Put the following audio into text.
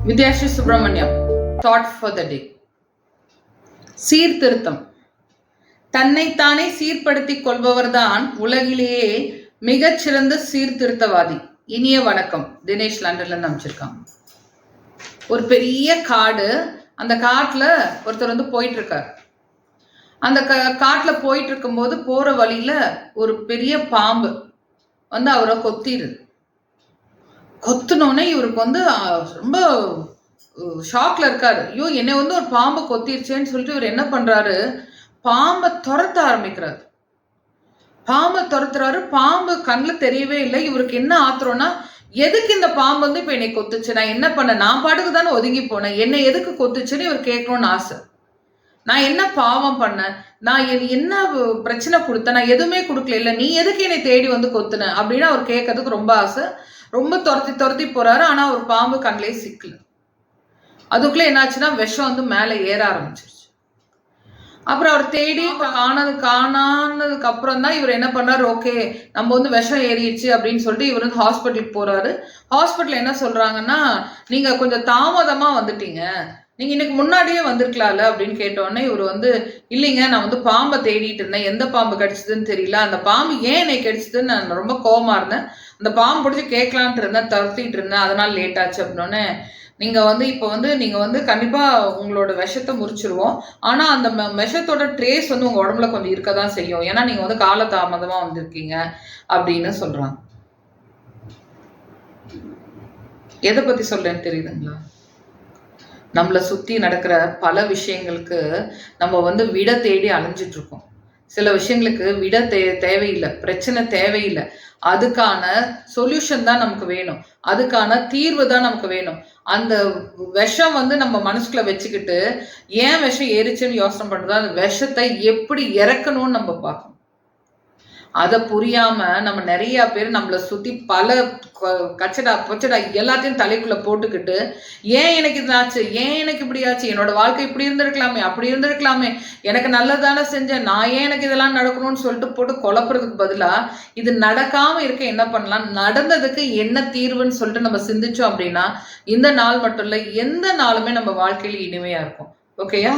Vidyasri Subramaniam. Thought for the day. சீர்திருத்தம். தன்னைத்தானே சீர்படுத்திக் கொள்பவர்தான் உலகிலேயே மிகச்சிறந்த சீர்திருத்தவாதி. இனிய வணக்கம். தினேஷ் லண்டன்ல இருந்து அமைச்சிருக்காங்க. ஒரு பெரிய காடு, அந்த காட்டுல ஒருத்தர் போயிட்டு இருக்காரு. அந்த காட்டுல போயிட்டு இருக்கும்போது போற வழியில ஒரு பெரிய பாம்பு அவரை கொத்திடுது. கொத்தினோடனே இவருக்கு ரொம்ப ஷாக்ல இருக்காரு. ஐயோ, என்னை ஒரு பாம்பு கொத்திருச்சேன்னு சொல்லிட்டு இவர் என்ன பண்றாரு, பாம்பை துரத்த ஆரம்பிக்கிறாரு. பாம்பை துரத்துறாரு. பாம்பு கண்ணில் தெரியவே இல்லை. இவருக்கு என்ன ஆத்திரம்னா, எதுக்கு இந்த பாம்பு இப்ப என்னை கொத்துச்சு, நான் என்ன பண்ண, நான் பாட்டுக்கு தானே ஒதுங்கி போனேன், என்னை எதுக்கு கொத்துச்சுன்னு இவர் கேட்கணும்னு ஆசை. நான் என்ன பாவம் பண்ணேன், நான் என்ன பிரச்சனை கொடுத்தேன், நான் எதுவுமே கொடுக்கல, இல்லை நீ எதுக்கு என்னை தேடி கொத்துன அப்படின்னு அவர் கேட்கறதுக்கு ரொம்ப ஆசை. ரொம்ப துரத்தி போறாரு. ஆனா ஒரு பாம்பு கண்ணிலே சிக்கல. அதுக்குள்ள என்னாச்சுன்னா விஷம் மேல ஏற ஆரம்பிச்சிருச்சு. அப்புறம் அவர் தேடி காணானதுக்கு அப்புறம் தான் இவர் என்ன பண்றாரு, ஓகே நம்ம விஷம் ஏறிடுச்சு அப்படின்னு சொல்லிட்டு இவர் ஹாஸ்பிட்டலுக்கு போறாரு. ஹாஸ்பிட்டல் என்ன சொல்றாங்கன்னா, நீங்க கொஞ்சம் தாமதமா வந்துட்டீங்க, நீங்க இன்னைக்கு முன்னாடியே வந்திருக்கலாம்ல அப்படின்னு கேட்டோடனே இவர் இல்லைங்க, நான் பாம்பை தேடிட்டு இருந்தேன், எந்த பாம்பு கடிச்சதுன்னு தெரியல, அந்த பாம்பு ஏன் என்னை கடிச்சதுன்னு நான் ரொம்ப கோவமா இருந்தேன், அந்த பாம்பு பிடிச்சி கேட்கலான்ட்டு இருந்தேன், துரத்திட்டு இருந்தேன், அதனால லேட் ஆச்சு அப்படின்னோடனே, நீங்க இப்போ நீங்க கண்டிப்பா உங்களோட விஷத்தை முறிச்சிருவோம், ஆனா அந்த விஷத்தோட ட்ரேஸ் உங்க உடம்புல கொஞ்சம் இருக்கதான் செய்யும், ஏன்னா நீங்க காலதாமதமா வந்திருக்கீங்க அப்படின்னு சொல்றாங்க. எதை பத்தி சொல்றேன்னு தெரியுதுங்களா? நம்மளை சுத்தி நடக்கிற பல விஷயங்களுக்கு நம்ம விட தேடி அலைஞ்சிட்டு இருக்கோம். சில விஷயங்களுக்கு விட தேவையில்லை, பிரச்சனை தேவையில்லை, அதுக்கான சொல்யூஷன் தான் நமக்கு வேணும், அதுக்கான தீர்வு தான் நமக்கு வேணும். அந்த விஷம் நம்ம மனசுக்குள்ள வச்சுக்கிட்டு ஏன் விஷம் ஏறிச்சுன்னு யோசனை பண்றது, அந்த விஷத்தை எப்படி இறக்கணும்னு நம்ம பார்க்கணும். அதை புரியாம நம்ம நிறைய பேர் நம்மளை சுத்தி பல கச்சடா பொச்சடா எல்லாத்தையும் தலைக்குள்ள போட்டுக்கிட்டு, ஏன் எனக்கு இது ஆச்சு, ஏன் எனக்கு இப்படி ஆச்சு, என்னோட வாழ்க்கை இப்படி இருந்திருக்கலாமே, அப்படி இருந்திருக்கலாமே, எனக்கு நல்லதானே செஞ்சேன், நான் ஏன் எனக்கு இதெல்லாம் நடக்கணும்னு சொல்லிட்டு போட்டு குழப்பறதுக்கு பதிலா இது நடக்காம இருக்க என்ன பண்ணலாம், நடந்ததுக்கு என்ன தீர்வுன்னு சொல்லிட்டு நம்ம சிந்திச்சோம் அப்படின்னா இந்த நாள் மட்டும் இல்லை, எந்த நாளுமே நம்ம வாழ்க்கையில இனிமையா இருக்கும். ஓகேயா?